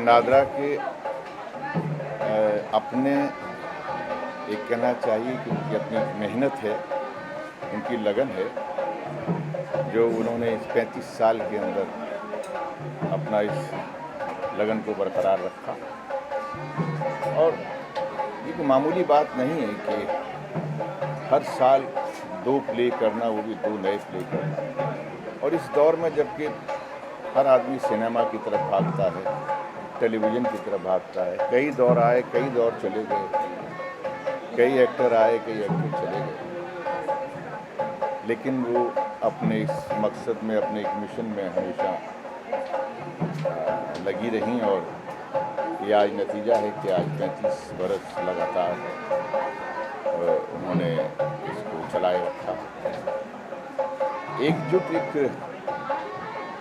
नादरा के अपने एक कहना चाहिए कि उनकी अपनी मेहनत है, उनकी लगन है, जो उन्होंने इस 35 साल के अंदर अपना इस लगन को बरकरार रखा। और ये कोई मामूली बात नहीं है कि हर साल 2 प्ले करना, वो भी 2 नए प्ले करना। और इस दौर में जबकि हर आदमी सिनेमा की तरफ भागता है, टेलीविज़न की तरफ भागता है, कई दौर आए, कई दौर चले गए, कई एक्टर आए, कई एक्टर चले गए, लेकिन वो अपने इस मकसद में, अपने एक मिशन में हमेशा लगी रहीं। और ये आज नतीजा है कि आज 35 बरस लगातार उन्होंने इसको चलाए रखा। एकजुट एक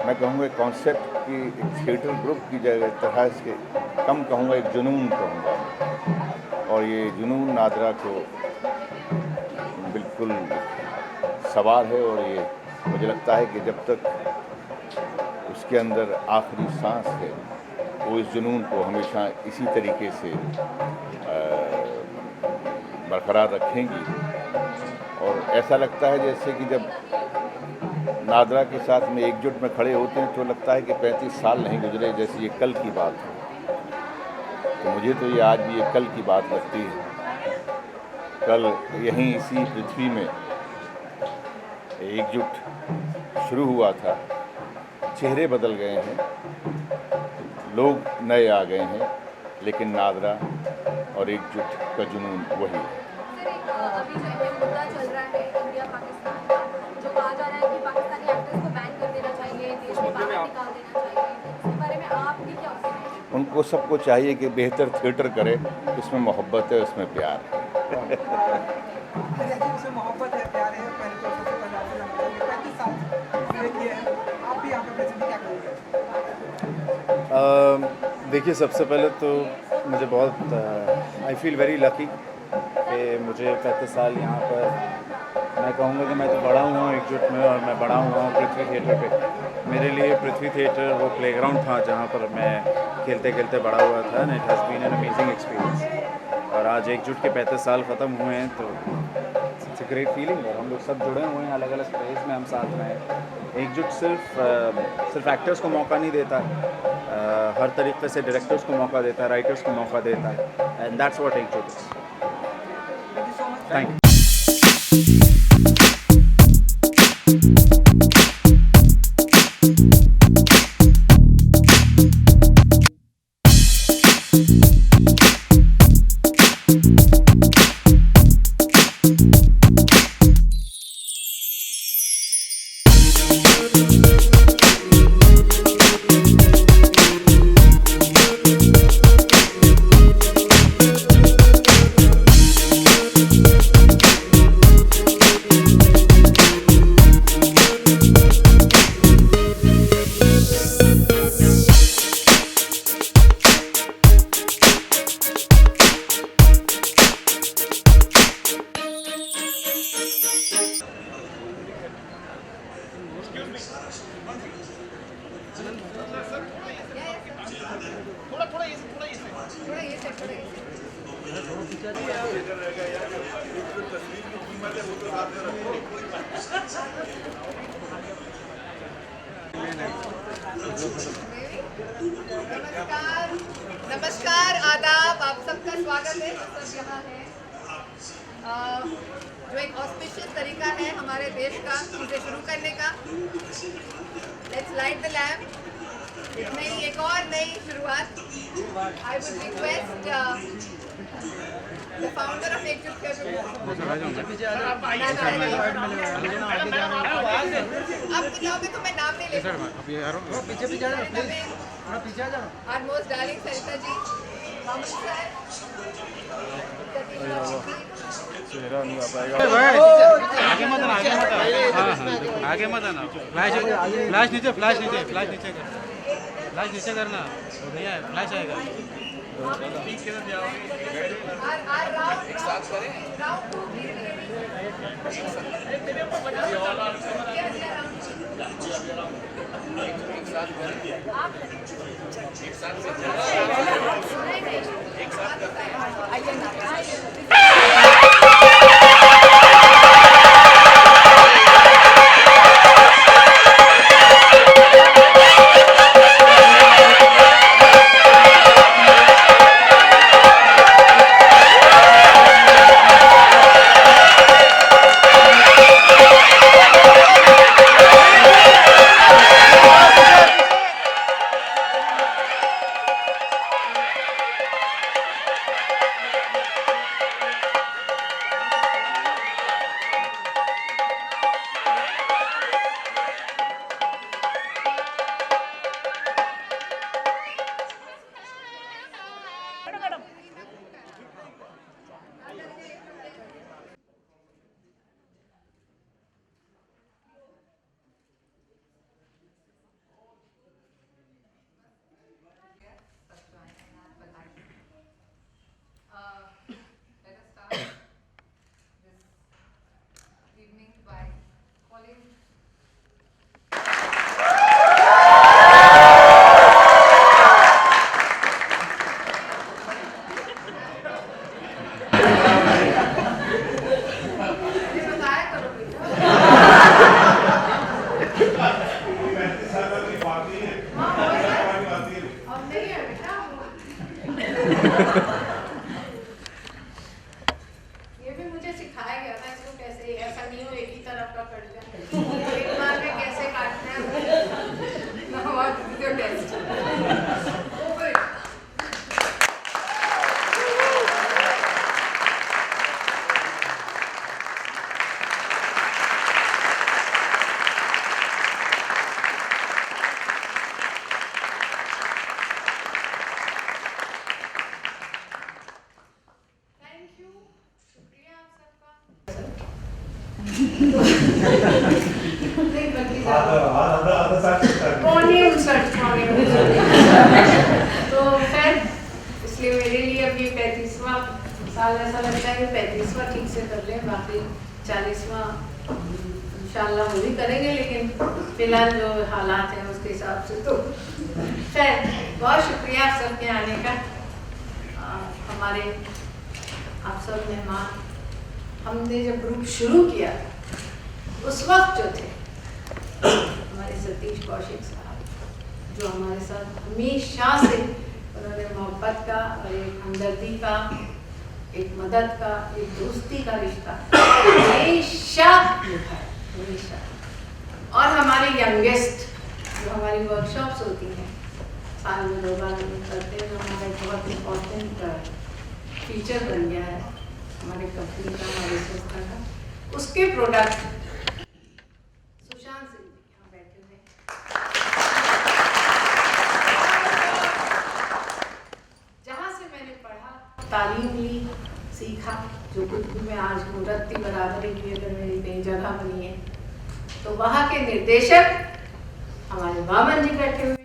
मैं कहूँगा कॉन्सेप्ट की, एक थिएटर ग्रुप की जगह तरह से कम कहूँगा, एक जुनून कहूँगा। और ये जुनून नादरा को बिल्कुल सवार है। और ये मुझे लगता है कि जब तक उसके अंदर आखिरी सांस है, वो इस जुनून को हमेशा इसी तरीके से बरकरार रखेंगी। और ऐसा लगता है जैसे कि जब नादरा के साथ में एकजुट में खड़े होते हैं तो लगता है कि 35 साल नहीं गुजरे, जैसे ये कल की बात है। तो मुझे तो ये आज भी ये कल की बात लगती है। कल यहीं इसी पृथ्वी में एकजुट शुरू हुआ था, चेहरे बदल गए हैं, लोग नए आ गए हैं, लेकिन नादरा और एकजुट का जुनून वही है। अभी जो मुद्दा चल रहा है इंडिया पाकिस्तान का, जो कहा जा रहा है कि पाकिस्तानी एक्टर्स को बैन कर देना चाहिए, देश में बाहर निकाल देना चाहिए, इसके बारे में आपकी क्या ओपिनियन है? उनको सबको चाहिए कि बेहतर थिएटर करे, इसमें मोहब्बत है, उसमें प्यार है। उसमें मोहब्बत है, प्यार है, पहले तो सबसे पहले आपको जानना चाहिए 35 साल देखिए आप भी यहाँ पे प्रेजेंट क्या करोगे? देखिए, सबसे पहले तो मुझे बहुत आई फील वेरी लकी कि मुझे 35 साल यहाँ पर, मैं कहूँगा कि मैं तो बड़ा हुआ हूँ एकजुट में, और मैं बड़ा हुआ हूँ पृथ्वी थिएटर पे। मेरे लिए पृथ्वी थिएटर वो प्लेग्राउंड था जहाँ पर मैं खेलते खेलते बड़ा हुआ था। And it has been an amazing experience. और आज एकजुट के 35 साल ख़त्म हुए हैं तो इट्स अ ग्रेट फीलिंग। और हम लोग सब जुड़े हुए हैं, अलग अलग प्लेस में हम साथ में हैं। एकजुट सिर्फ एक्टर्स को मौका नहीं देता, हर तरीके से डायरेक्टर्स को मौका देता है, राइटर्स को मौका देता है। एंड दैट्स व्हाट एकजुट इज। Thank you. नमस्कार, आदाब, आप सबका स्वागत है। सब यहाँ है। जो एक ऑस्पिशियस तरीका है हमारे देश का चीज़ें शुरू करने का। Let's light the lamp. एक और नई शुरुआत। I would request the founder of एकजुट थिएटर। आप खिलाओगे तो मैं नाम नहीं ले सकती। पीछे आ जाओ। Our most darling Sarita ji, Mamun sir, चेहरा नहीं आ पाएगा। आगे मत आना, आगे मत आना। फ्लैश नीचे करना। नहीं आए, फ्लैश आएगा। एक साथ करें। Round 2 Let us start this evening by calling बताया करो अब नहीं है बेटा ये भी मुझे सिखाया गया था इसको कैसे, ऐसा नहीं हो एक ही तरफ का कट जाए, एक बार में कैसे काटना है। Now what is your test? Good. Thank you. शुक्रिया आप सबका। नहीं बल्कि कौन है उनसठ तो खैर, इसलिए मेरे लिए अब ये 35वां साल ऐसा लगता है कि 35वां ठीक से कर लें, बाकी 40वां इंशाल्लाह वो भी करेंगे, लेकिन फिलहाल जो हालात हैं उसके हिसाब से तो खैर बहुत शुक्रिया आप सबके आने का। हमारे आप सब मेहमान, हमने जब ग्रुप शुरू किया उस वक्त जो थे हमारे सतीश कौशिक साहब, जो हमारे साथ हमेशा से उन्होंने मोहब्बत का और एक हमदर्दी का, एक मदद का, एक दोस्ती का रिश्ता हमेशा निभाया, हमेशा। और हमारे यंगेस्ट जो हमारी वर्कशॉप्स होती हैं साल में 2 बार हम करते हैं, जो हमारा बहुत इम्पोर्टेंट फीचर बन गया है हमारे कंपनी का, हमारे संस्था का, उसके प्रोडक्ट सुशांत सिंह यहाँ बैठे हुए हैं। जहाँ से मैंने पढ़ा, तालीम ली, सीखा, जो कुछ भी मैं आज हूँ, रत्ती बराबरी की अगर मेरी कहीं जगह बनी है, तो वहाँ के निर्देशक हमारे वामन जी बैठे हुए हैं।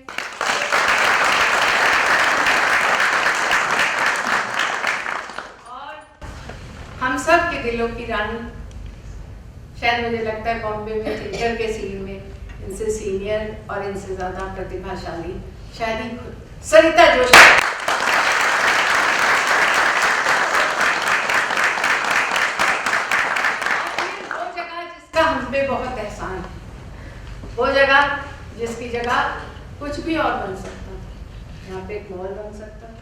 हम सब के दिलों की रानी, शायद मुझे लगता है बॉम्बे में थिएटर के सीन में इनसे सीनियर और इनसे ज्यादा प्रतिभाशाली शायद ही खुद सरिता जोशी। वो जगह जिसका हम पे बहुत एहसान है, वो जगह जिसकी जगह कुछ भी और बन सकता था, यहाँ पे एक मॉल बन सकता था।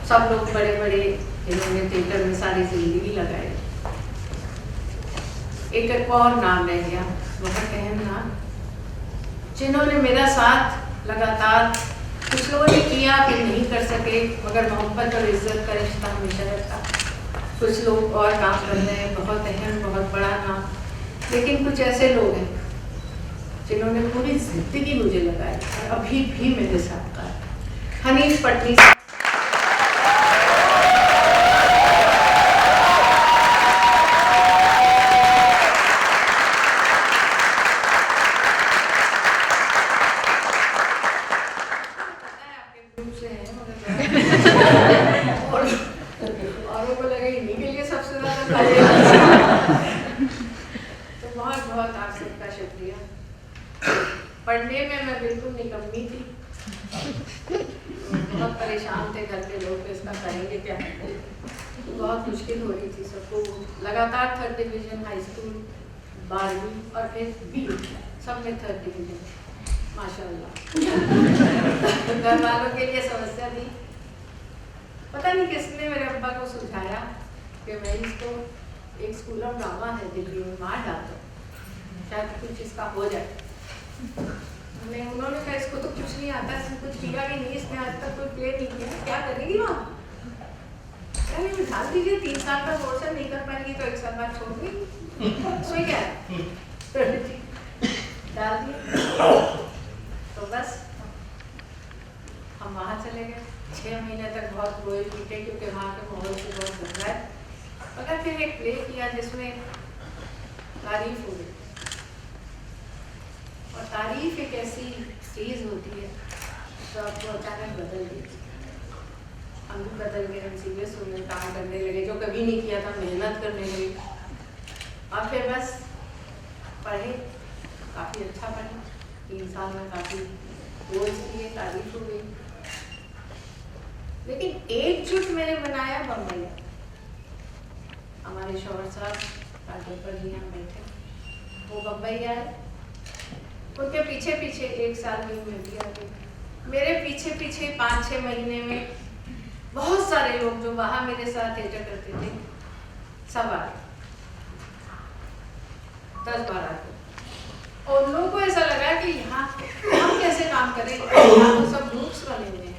सब लोग बड़े बड़े इन्होंने थिएटर में सारी जिंदगी लगाई, एक और नाम रह गया, बहुत अहम नाम, जिन्होंने मेरा साथ लगातार, कुछ लोगों ने किया फिर नहीं कर सके, मगर मोहब्बत और इज्जत का रिश्ता हमेशा रखा। कुछ लोग और काम कर रहे हैं, बहुत अहम, बहुत बड़ा नाम, लेकिन कुछ ऐसे लोग हैं जिन्होंने पूरी जिंदगी मुझे लगाई और अभी भी मेरे साथ था। हनीफ पटनी औरों को लगेगा में मैं बिल्कुल निकम्मी थी। बहुत परेशान थे घर के लोग, इसका करेंगे क्या। बहुत मुश्किल हो रही थी सबको। लगातार 3rd डिवीज़न हाई स्कूल, 12वीं और फिर बी, सब में 3rd डिवीज़न, माशाल्लाह। घर वालों के लिए समस्या थी। पता नहीं किसने मेरे अब्बा को सुझाया कि मैं इसको एक स्कूल ऑफ ड्रामा है दिल्ली में मार डालता हूँ, शायद कुछ इसका हो जाए। उन्होंने कहा इसको तो कुछ नहीं आता, इसने कुछ किया भी नहीं, इसने आज तक कोई प्ले नहीं किया, क्या करेगी वहाँ। नहीं डाल दीजिए, 3 साल का कोर्स नहीं कर पाएंगी तो 1 साल बाद छोड़ दी, सो क्या डाल दिए। तो बस हम वहाँ चले गए। 6 महीने तक बहुत रोए पीटे, क्योंकि वहाँ के माहौल से बहुत घबराए। मगर फिर एक प्ले किया जिसमें तारीफ हो गई, और तारीफ एक ऐसी चीज़ होती है जो आपको अचानक बदल देती। हम भी बदल गए, हम सीरियस हो गए, काम करने लगे जो कभी नहीं किया था, मेहनत करने लगे। और फिर बस पढ़े, काफ़ी अच्छा पढ़े, 3 साल में काफ़ी रोज किए, तारीफ हो गई। लेकिन एकजुट मैंने बनाया बम्बई। हमारे शौहर साहब राजपर जी यहाँ बैठे, वो बम्बई आए, उनके पीछे पीछे 1 साल में मैं भी आ गई। मेरे पीछे पीछे 5-6 महीने में बहुत सारे लोग जो वहाँ मेरे साथ थिएटर करते थे सब आ गए, 10-12 लोग। और लोगों को ऐसा लगा कि यहाँ हम कैसे काम करें, यहाँ तो सब ग्रुप्स बने हुए हैं।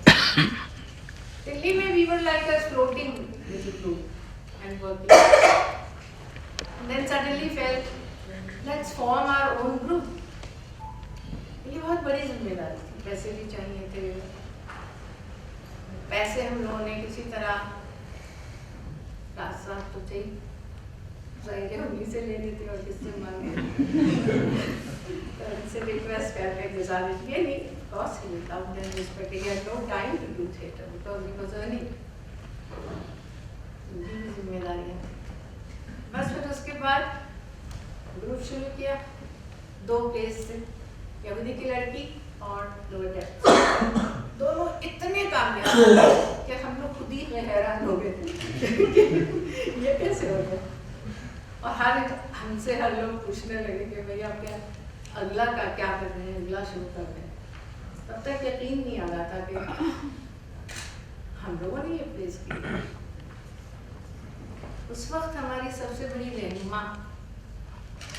दिल्ली में we were like a floating little group and working. And then suddenly felt let's form our own group. ये बहुत बड़ी जिम्मेदारी थी, पैसे भी चाहिए थे। पैसे हम लोगों ने किसी तरह रास्ता तो थे, जाहिर उन्हीं से लेने थे और किससे मांगे। तो उनसे रिक्वेस्ट करके गुजारिश ये नहीं, cost he without them respecting, he had no time to do theatre because he was earning. उनकी भी जिम्मेदारियाँ थी। बस फिर उसके बाद ग्रुप शुरू किया, 2 प्लेस से, यहूदी की लड़की और लोअर डेप्थ। दोनों इतने कामयाब कि हम लोग खुद ही हैरान हो गए ये कैसे हो गया। और हमसे हर लोग पूछने लगे कि भैया आप क्या अगला का क्या कर रहे हैं, अगला शुरू कर रहे हैं। तब तक यकीन नहीं आ रहा था कि हम लोगों ने ये प्लेस किया। उस वक्त हमारी सबसे बड़ी रहनुमा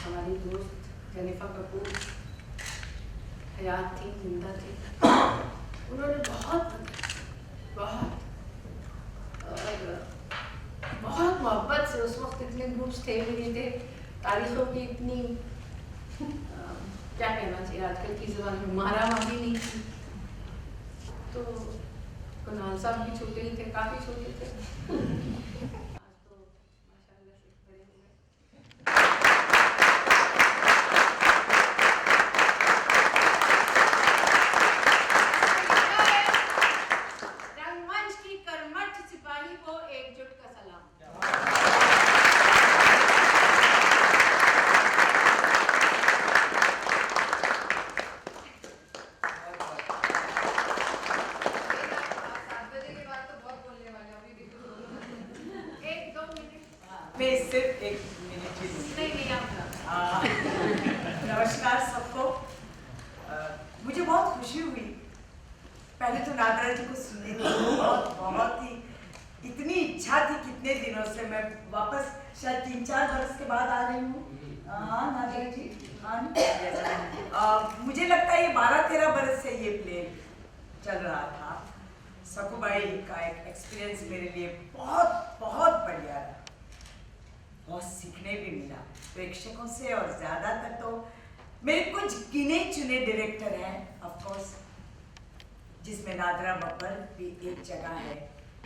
हमारी दोस्त जेनिफर कपूर हयात थी, जिंदा थी। उन्होंने बहुत मोहब्बत से, उस वक्त इतने ग्रुप्स थे भी नहीं थे, तारीखों की इतनी क्या कहना चाहिए आजकल की ज़बान में मारामारी नहीं थी। तो कुणाल साहब भी छोटे ही थे, काफ़ी छोटे थे। आज तो माशाल्लाह से बड़े हो गए। रंगमंच की कर्मठ सिपाही को एकजुट का सलाम। मैं सिर्फ 1 मिनट ही दूँगी। नमस्कार सबको। मुझे बहुत खुशी हुई, पहले तो नादरा जी को सुनने की बहुत ही इतनी इच्छा थी, कितने दिनों से। मैं वापस शायद 3-4 बरस के बाद आ रही हूँ। हाँ नादरा जी, हाँ। मुझे लगता है ये 12-13 बरस से ये प्ले चल रहा था। सकूबाई का एक एक्सपीरियंस मेरे लिए बहुत बढ़िया रहा, बहुत सीखने भी मिला प्रेक्षकों से। और ज़्यादातर तो मेरे कुछ गिने चुने डायरेक्टर हैं ऑफ कोर्स, जिसमें नादरा बब्बर भी एक जगह है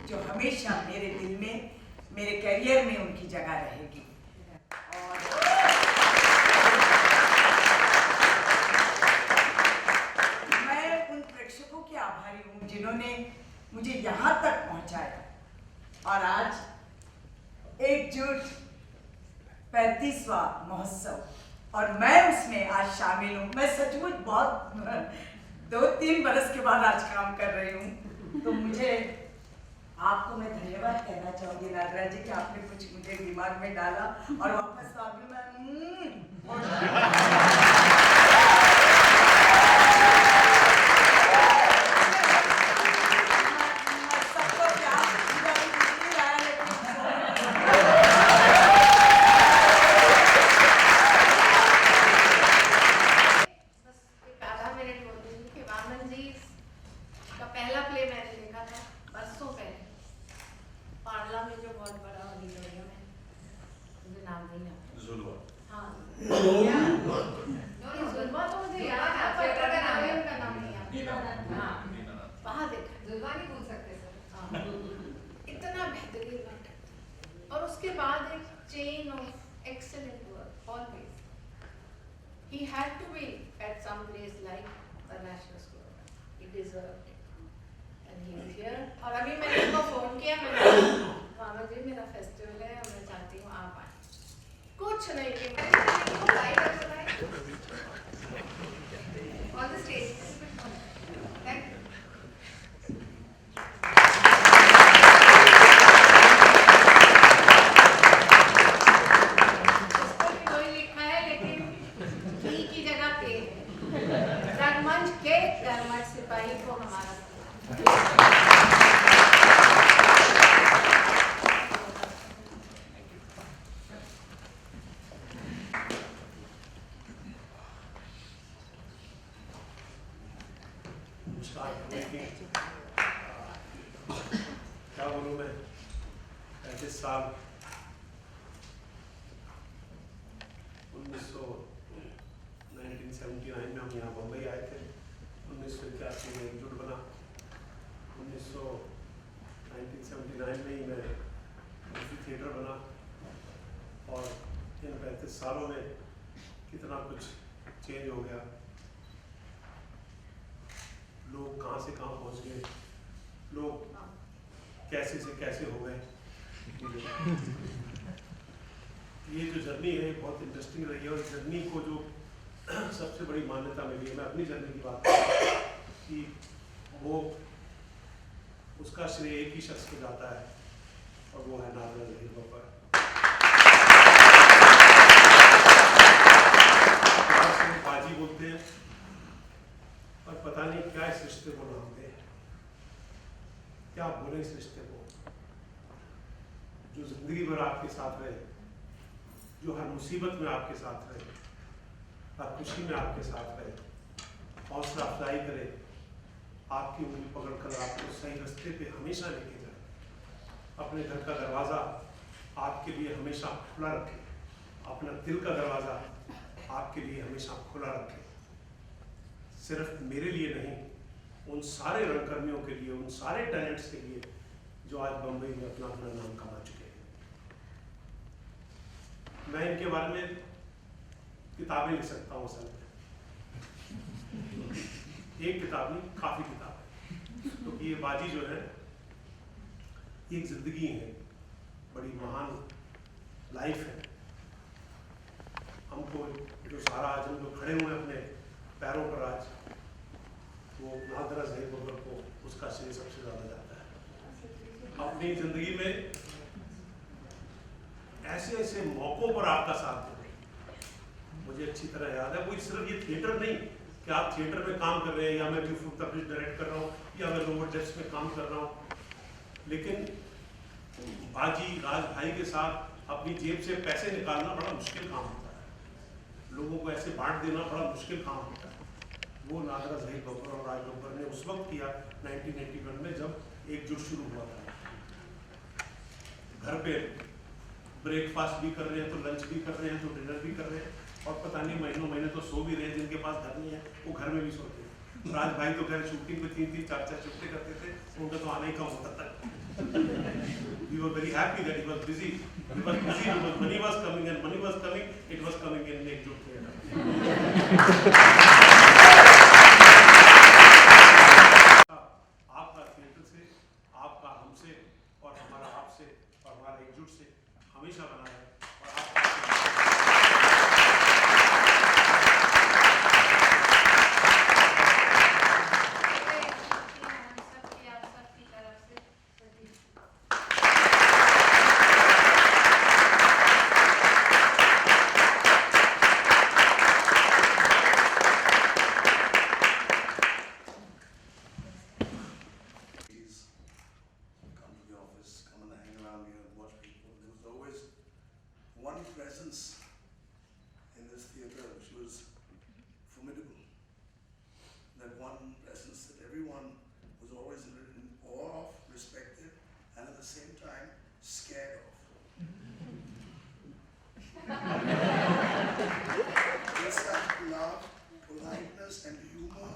जो हमेशा मेरे दिल में, मेरे करियर में उनकी जगह रहेगी। और मैं उन प्रेक्षकों के आभारी हूँ जिन्होंने मुझे यहाँ तक पहुँचाया। और आज एकजुट 35वां महोत्सव और मैं उसमें आज शामिल हूँ। मैं सचमुच बहुत 2-3 बरस के बाद आज काम कर रही हूँ। तो मुझे आपको मैं धन्यवाद कहना चाहूँगी नागराज जी कि आपने कुछ मुझे दिमाग में डाला और वापस तो अभी मैं सबको प्यार बस एक आधा मिनट बोल दूंगी कि वामन जी का पहला प्ले मैंने देखा था बरसों पहले पार्ला में, जो बहुत बड़ा ऑडिटोरियम है, मुझे नाम नहीं आता। जुलवा। हाँ जुलवा तो मुझे याद है, पर ऑडिटोरियम का नाम नहीं आता। हाँ वहाँ देखा। जुलवा नहीं बोल सकते सर। हाँ, इतना बेहतरीन नाटक, और उसके बाद एक chain of excellent work always. He had to be at some place like the National School. He deserved it. And he is here. और अभी मैंने उनको फोन किया, मैंने कहा मामा जी मेरा फेस्टिवल है और मैं चाहती हूँ आप आए। कुछ नहीं कि On the stage. Thank you. उसको भी कोई लिखा है, लेकिन की जगह पे है। रंगमंच के कर्मठ सिपाही को हमारा क्या बोलूँ मैं, 35 साल 1979 में हम यहाँ बम्बई आए थे। 1981 में एकजुट बना। 1979 में ही मैं थिएटर बना, और इन 35 सालों में कितना कुछ चेंज हो गया। लोग कहाँ से कहाँ पहुँच गए, लोग कैसे से कैसे हो गए। ये जो जर्नी है बहुत इंटरेस्टिंग रही है, और जर्नी को जो सबसे बड़ी मान्यता मिली है, मैं अपनी जर्नी की बात करूँ कि वो उसका श्रेय एक ही शख्स को जाता है, और वो है नागराज अहीर बब्बर। बाजी बोलते हैं, और पता नहीं क्या इस रिश्ते को नाम दे, क्या बोले इस रिश्ते को, जो जिंदगी भर आपके साथ रहे, जो हर मुसीबत में आपके साथ रहे, हर खुशी में आपके साथ रहे, हौसला अफजाई करे, आपकी उंगली पकड़कर आपको सही रास्ते पे हमेशा लेके जाए, अपने घर का दरवाज़ा आपके लिए हमेशा खुला रखे, अपना दिल का दरवाज़ा आपके लिए हमेशा खुला रखे। सिर्फ मेरे लिए नहीं, उन सारे रंगकर्मियों के लिए, उन सारे टैलेंट्स के लिए जो आज बम्बई में अपना अपना नाम कमा चुके हैं। मैं इनके बारे में किताबें लिख सकता हूँ असल में, एक किताब नहीं, काफ़ी किताबें, क्योंकि ये बाजी जो है एक जिंदगी है, बड़ी महान लाइफ है। हमको जो सारा आज हम लोग खड़े हुए हैं अपने पैरों पर आज, वो नागराज अहीर बब्बर को उसका श्रेय सबसे ज़्यादा जाता है। अपनी ज़िंदगी में ऐसे ऐसे मौक़ों पर आपका साथ देते, मुझे अच्छी तरह याद है। कोई सिर्फ ये थिएटर नहीं कि आप थिएटर में काम कर रहे हैं, या मैं ब्यूटीफुल द ब्रिज डायरेक्ट कर रहा हूँ, या मैं लोवर डेस्क में काम कर रहा हूँ, लेकिन बाजी राज भाई के साथ अपनी जेब से पैसे निकालना बड़ा मुश्किल काम होता है, लोगों को ऐसे बांट देना बड़ा मुश्किल काम होता है। वो नागराज अहीर बब्बर और राज बब्बर ने उस वक्त किया 1981 में, जब एकजुट शुरू हुआ था। घर पे ब्रेकफास्ट भी कर रहे हैं, तो लंच भी कर रहे हैं, तो डिनर भी कर रहे हैं, और पता नहीं महीनों महीने तो सो भी रहे हैं। जिनके पास घर नहीं है वो घर में भी सोते हैं। राज भाई तो खैर शूटिंग में 3-3, 4-4 शिफ्टें करते थे, उनका तो आना ही कम होता था। We were very happy that he was busy. He was busy because money was coming, and money was coming. It was coming in Ekjut Theatre. आपका थिएटर से, आपका हमसे, और हमारा आपसे, और हमारा एकजुट से हमेशा बना है। और everyone was always in awe of, respected, and at the same time scared of. Just like love, politeness, and humor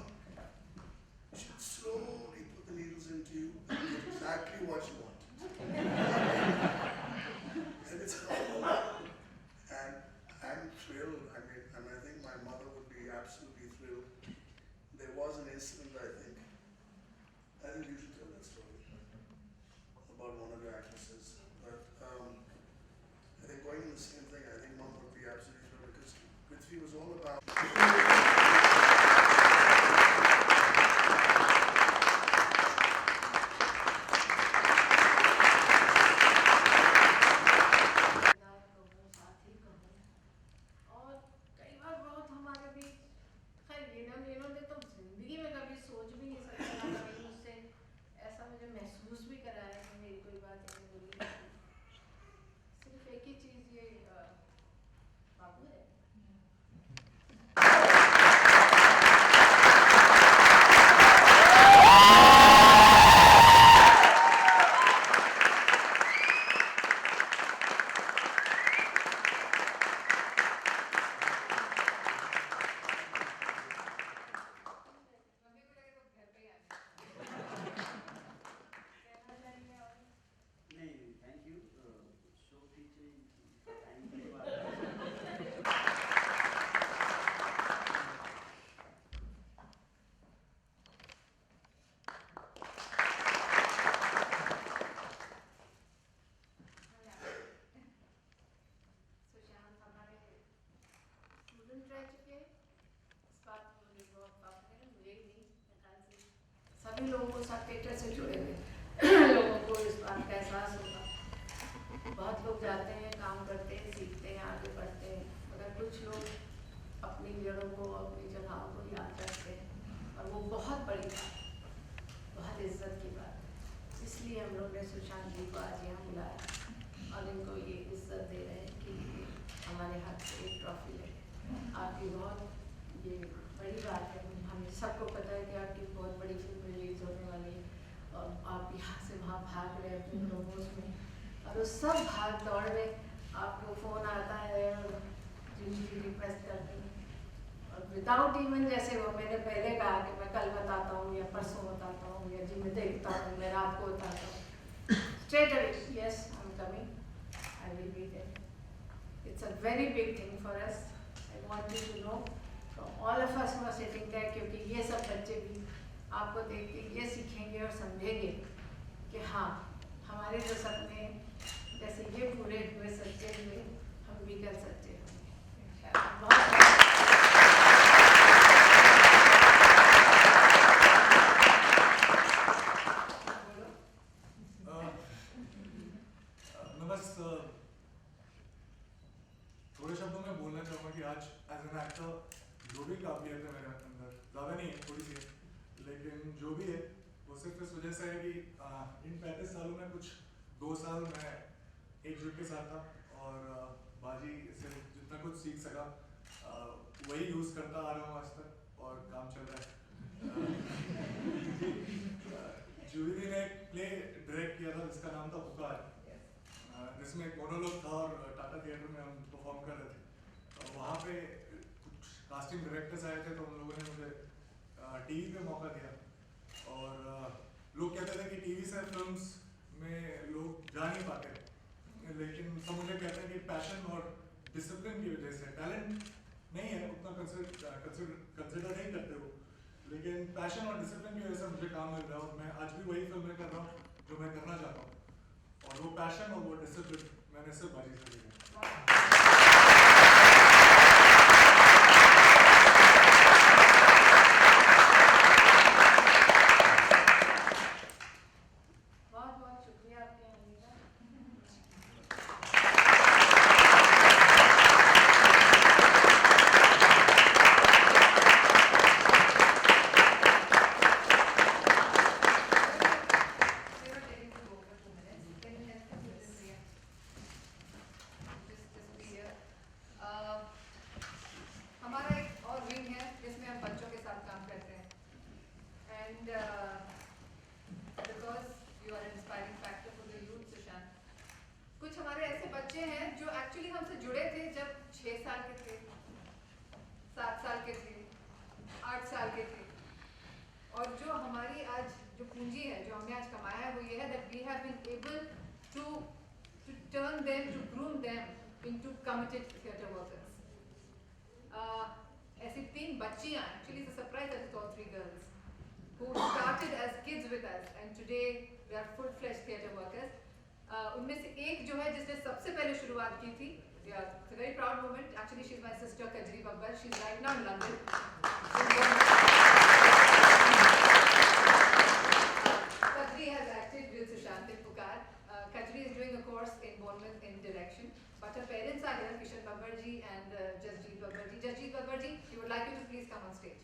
should slowly put the needles into you and get exactly what you want. And it's and I'm thrilled. I mean, and I think my mother would be absolutely thrilled. There was an incident, I think you should tell that story about one of your actresses. But I think going in the same thing, I think Mom would be absolutely thrilled because Prithvi was all about. महसूस भी कराया कि मेरी कोई बात इन्हें बोली सिर्फ एक ही चीज ये बाबू है सभी लोगों को सब थिएटर से जुड़े हुए लोगों को इस बात का एहसास होगा। बहुत लोग जाते हैं, काम करते हैं, सीखते हैं, आगे बढ़ते हैं, मगर कुछ लोग अपनी जड़ों को, अपनी जगहों को याद रखते हैं और वो बहुत बड़ी बात, बहुत इज्जत की बात है। इसलिए हम लोग ने सुशांत जी को आज यहाँ बुलाया और इनको ये इज्जत दे रहे हैं कि हमारे हाथ से एक ट्रॉफी ले। आपकी बहुत ये बड़ी बात है, हमें सबको पता है कि आपकी बहुत बड़ी फिल्म रिलीज होने वाली है और आप यहाँ से वहाँ भाग रहे हैं अपने प्रोमोस में और उस सब भाग दौड़ में आपको फ़ोन आता है और जिनकी रिक्वेस्ट करते हैं और विदाउट इवन जैसे वो मैंने पहले कहा कि मैं कल बताता हूँ या परसों बताता हूँ या जी मैं देखता हूँ, मैं रात को बताता हूँ, straight away yes I am coming, I will be there. It's a very big thing for us. I want you to know from all of us who are sitting there, क्योंकि ये सब बच्चे भी आपको देख के ये सीखेंगे और समझेंगे कि हाँ हमारे जो सपने जैसे ये पूरे हुए सच्चे हुए हम भी कर सकते हैं। बहुत नमस्ते। थोड़े शब्दों में बोलना चाहूँगा कि आज एज एन एक्टर जो भी काबिलियत है मेरे अंदर, ज़्यादा नहीं है, थोड़ी सी है, लेकिन जो भी है वो सिर्फ इस वजह से है कि इन 35 सालों में कुछ 2 साल मैं एकजुट के साथ था और बाजी से जितना कुछ सीख सका वही यूज़ करता आ रहा हूँ आज तक और काम चल रहा है। जूही ने एक प्ले डायरेक्ट किया था जिसका नाम था पुकार, जिसमें एक मोनोलॉग था और टाटा थिएटर में हम परफॉर्म कर रहे थे। तो वहाँ पे कुछ कास्टिंग डायरेक्टर्स आए थे तो उन लोगों ने मुझे टीवी पे मौका दिया और लोग कहते थे कि टीवी से फिल्म्स में लोग जा नहीं पाते, लेकिन सब मुझे कहते हैं कि पैशन और डिसिप्लिन की वजह से, टैलेंट नहीं है उतना कंसिडर नहीं करते हो, लेकिन पैशन और डिसिप्लिन की वजह से मुझे काम मिल रहा है और मैं आज भी वही फिल्में कर रहा हूँ जो मैं करना चाहता हूँ और वो पैशन और वो डिसिप्लिन मैंने सिर्फ बाजी से लिया। Just be here. and because you are an inspiring factor for the youth, Sushant. कुछ हमारे ऐसे बच्चे हैं जो एक्चुअली हमसे जुड़े थे जब 6 साल के थे, 7 साल के थे, 8 साल के थे, और जो हमारी आज जो पूंजी है जो हमने आज कमाया है वो ये है that we have been able to turn them, to groom them into committed theatre workers. ऐसी 3 बच्चियां, actually it's a surprise that it's all 3 girls, who started as kids with us and today they are full-fledged theatre workers. उनमें से एक जो है जिसने सबसे पहले शुरुआत की थी, it's a very proud moment. Actually, she's my sister Kajri Babbar. She's right now in London. Kajri has acted with Sushant in Pukar. Kajri is doing a course in Bournemouth in direction. But her parents are here, Kishan Babbar ji and Jasjeet Babbar ji. Jasjeet Babbar ji, we would like you to please come on stage.